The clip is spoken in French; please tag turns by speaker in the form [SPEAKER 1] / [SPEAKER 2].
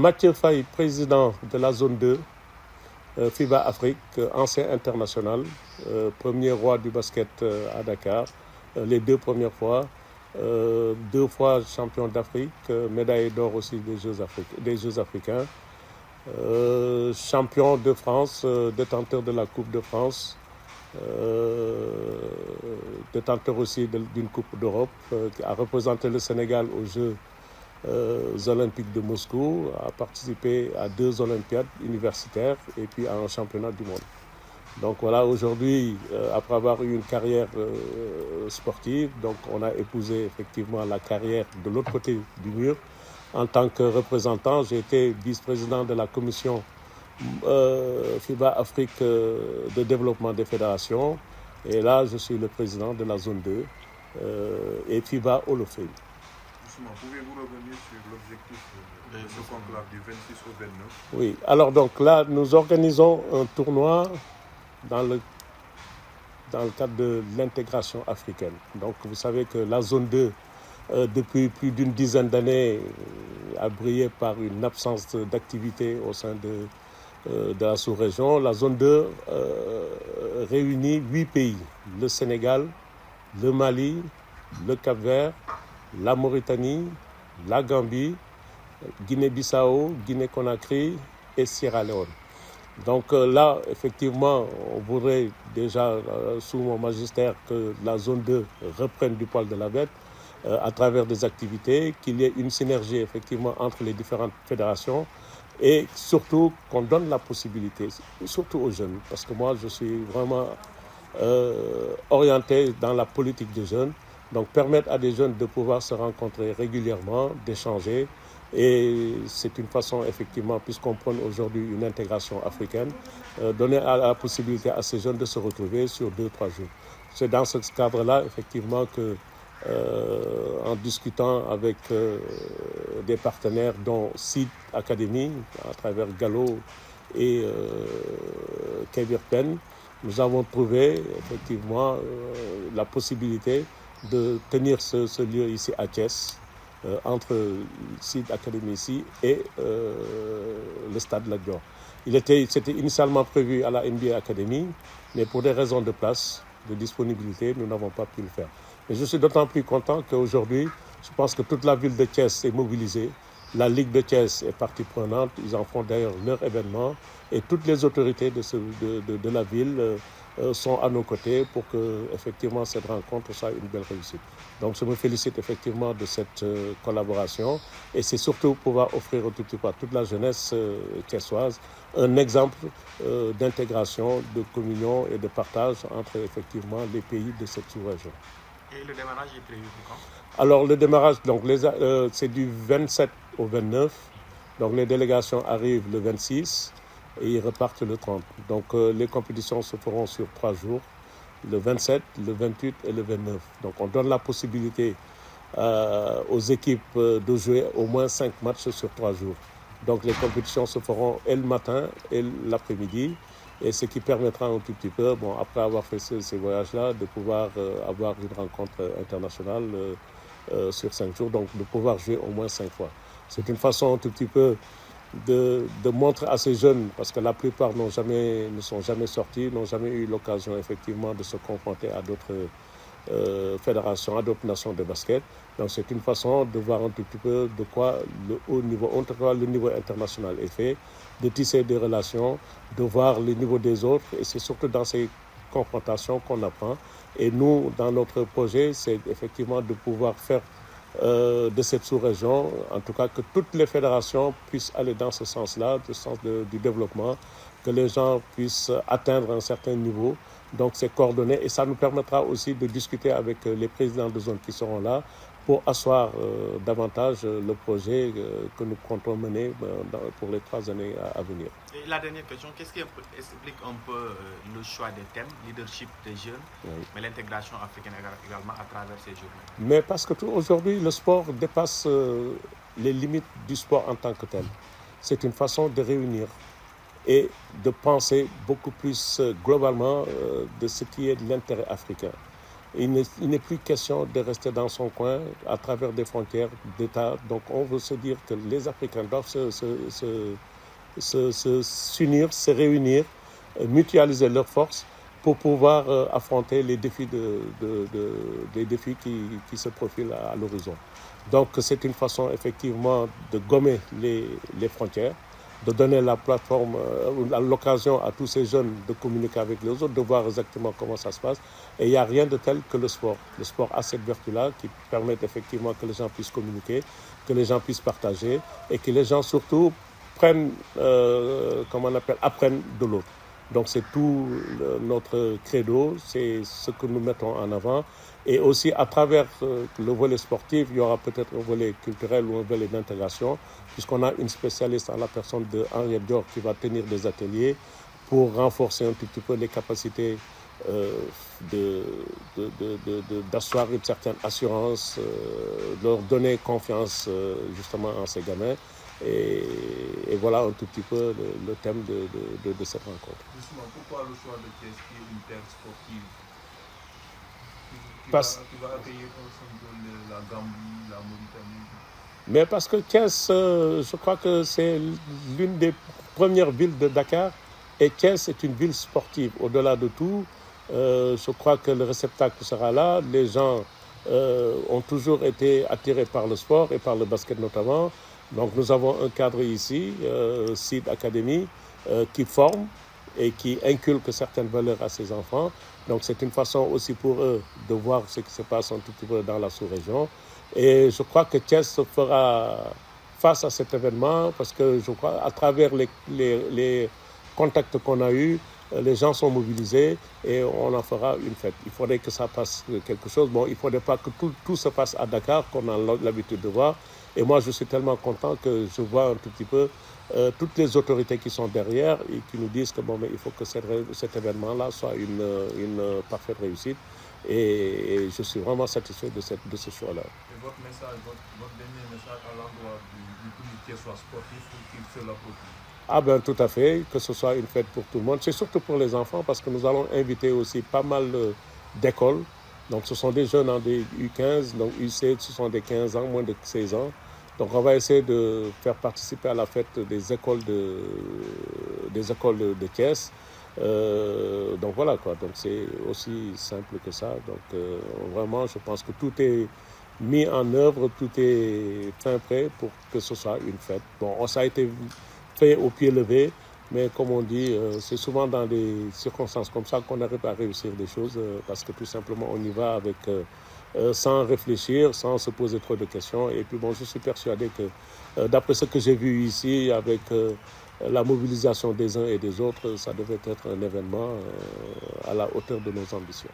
[SPEAKER 1] Mathieu Faye, président de la zone 2, FIBA Afrique, ancien international, premier roi du basket à Dakar, les 2 premières fois, 2 fois champion d'Afrique, médaille d'or aussi des Jeux africains, champion de France, détenteur de la Coupe de France, détenteur aussi d'une Coupe d'Europe, qui a représenté le Sénégal aux Jeux Olympiques de Moscou, a participé à 2 Olympiades universitaires et puis à un championnat du monde. Donc voilà, aujourd'hui, après avoir eu une carrière sportive, donc on a épousé effectivement la carrière de l'autre côté du mur. En tant que représentant, j'ai été vice-président de la commission FIBA Afrique de développement des fédérations. Et là, je suis le président de la zone 2 et FIBA Hall of Fame.
[SPEAKER 2] Pouvez-vous revenir sur l'objectif de ce conclave du 26 au 29?
[SPEAKER 1] Oui, alors donc là, nous organisons un tournoi dans le cadre de l'intégration africaine. Donc vous savez que la zone 2, depuis plus d'une dizaine d'années, a brillé par une absence d'activité au sein de la sous-région. La zone 2 réunit 8 pays, le Sénégal, le Mali, le Cap-Vert, la Mauritanie, la Gambie, Guinée-Bissau, Guinée-Conakry et Sierra Leone. Donc là, effectivement, on voudrait déjà, sous mon magistère, que la zone 2 reprenne du poil de la bête à travers des activités, qu'il y ait une synergie effectivement entre les différentes fédérations et surtout qu'on donne la possibilité, surtout aux jeunes, parce que moi je suis vraiment orienté dans la politique des jeunes. Donc permettre à des jeunes de pouvoir se rencontrer régulièrement, d'échanger. Et c'est une façon, effectivement, puisqu'on prône aujourd'hui une intégration africaine, donner la possibilité à ces jeunes de se retrouver sur 2-3 jours. C'est dans ce cadre-là, effectivement, que, en discutant avec des partenaires dont Seed Academy, à travers Gallo et Kevin Penn, nous avons trouvé, effectivement, la possibilité de tenir ce lieu ici à Thiès, entre Seed Academy ici et le stade Lat Dior. C'était initialement prévu à la NBA Academy, mais pour des raisons de place, de disponibilité, nous n'avons pas pu le faire. Mais je suis d'autant plus content qu'aujourd'hui, je pense que toute la ville de Thiès est mobilisée. La Ligue de Thiès est partie prenante, ils en font d'ailleurs leur événement, et toutes les autorités de la ville sont à nos côtés pour que effectivement cette rencontre soit une belle réussite. Donc je me félicite effectivement de cette collaboration et c'est surtout pouvoir offrir au tout petit peu à toute la jeunesse thiessoise un exemple d'intégration, de communion et de partage entre effectivement les pays de cette sous-région.
[SPEAKER 3] Et le démarrage est prévu pour quand?
[SPEAKER 1] Alors le démarrage, donc c'est du 27 au 29. Donc les délégations arrivent le 26 et ils repartent le 30. Donc les compétitions se feront sur 3 jours, le 27, le 28 et le 29. Donc on donne la possibilité aux équipes de jouer au moins 5 matchs sur 3 jours. Donc les compétitions se feront et le matin et l'après-midi. Et ce qui permettra un tout petit peu, bon, après avoir fait ces voyages-là, de pouvoir avoir une rencontre internationale sur 5 jours, donc de pouvoir jouer au moins 5 fois. C'est une façon un tout petit peu de montrer à ces jeunes, parce que la plupart ne sont jamais sortis, n'ont jamais eu l'occasion effectivement de se confronter à d'autres fédérations, à d'autres nations de basket. Donc c'est une façon de voir un tout petit peu de quoi le haut niveau, en tout cas le niveau international est fait, de tisser des relations, de voir le niveau des autres, et c'est surtout dans ces confrontations qu'on apprend. Et nous, dans notre projet, c'est effectivement de pouvoir faire de cette sous-région, en tout cas que toutes les fédérations puissent aller dans ce sens-là, le sens du développement, que les gens puissent atteindre un certain niveau. Donc c'est coordonné et ça nous permettra aussi de discuter avec les présidents de zone qui seront là pour asseoir davantage le projet que nous comptons mener pour les 3 années à venir.
[SPEAKER 3] Et la dernière question, qu'est-ce qui explique un peu le choix des thèmes, leadership des jeunes, oui, mais l'intégration africaine également à travers ces journées? Mais
[SPEAKER 1] parce que aujourd'hui, le sport dépasse les limites du sport en tant que tel. C'est une façon de réunir et de penser beaucoup plus globalement de ce qui est de l'intérêt africain. il n'est plus question de rester dans son coin à travers des frontières d'État. Donc on veut se dire que les Africains doivent s'unir, se réunir, mutualiser leurs forces pour pouvoir affronter les défis, les défis qui se profilent à l'horizon. Donc c'est une façon effectivement de gommer les frontières, de donner la plateforme, l'occasion à tous ces jeunes de communiquer avec les autres, de voir exactement comment ça se passe. Et il n'y a rien de tel que le sport. Le sport a cette vertu-là qui permet effectivement que les gens puissent communiquer, que les gens puissent partager et que les gens surtout apprennent de l'autre. Donc c'est tout notre credo, c'est ce que nous mettons en avant. Et aussi à travers le volet sportif, il y aura peut-être un volet culturel ou un volet d'intégration, puisqu'on a une spécialiste en la personne de Henriette Dior qui va tenir des ateliers pour renforcer un tout petit peu les capacités d'asseoir une certaine assurance, leur donner confiance justement en ces gamins. Et voilà un tout petit peu le thème de cette rencontre.
[SPEAKER 2] Justement, pourquoi le choix de Thiès qui est une terre sportive qui va accueillir ensemble la Gambie, la Mauritanie?
[SPEAKER 1] Mais parce que Thiès, je crois que c'est l'une des premières villes de Dakar et Thiès est une ville sportive. Au-delà de tout, je crois que le réceptacle sera là. Les gens ont toujours été attirés par le sport et par le basket notamment. Donc nous avons un cadre ici, Seed Academy, qui forme et qui inculque certaines valeurs à ses enfants. Donc c'est une façon aussi pour eux de voir ce qui se passe un tout petit peu dans la sous-région. Et je crois que Thiès se fera face à cet événement parce que je crois à travers les contacts qu'on a eus, les gens sont mobilisés et on en fera une fête. Il faudrait que ça passe quelque chose. Bon, il ne faudrait pas que tout se passe à Dakar, comme on a l'habitude de voir. Et moi, je suis tellement content que je vois un tout petit peu toutes les autorités qui sont derrière et qui nous disent que bon, mais il faut que cet événement-là soit une parfaite réussite. Et je suis vraiment satisfait de ce choix-là.
[SPEAKER 2] Et votre message, votre dernier message à l'endroit du comité soit sportif pour qu'il se l'approprie?
[SPEAKER 1] Ah ben tout à fait, que ce soit une fête pour tout le monde. C'est surtout pour les enfants parce que nous allons inviter aussi pas mal d'écoles. Donc ce sont des jeunes en des U15, donc U16, ce sont des 15 ans, moins de 16 ans. Donc on va essayer de faire participer à la fête des écoles de Thiès. Donc voilà quoi, donc c'est aussi simple que ça. Donc vraiment, je pense que tout est mis en œuvre, tout est fin prêt pour que ce soit une fête. Bon, ça a été fait au pied levé, mais comme on dit, c'est souvent dans des circonstances comme ça qu'on arrive à réussir des choses parce que tout simplement on y va avec sans réfléchir, sans se poser trop de questions. Et puis bon, je suis persuadé que d'après ce que j'ai vu ici avec la mobilisation des uns et des autres, ça devait être un événement à la hauteur de nos ambitions.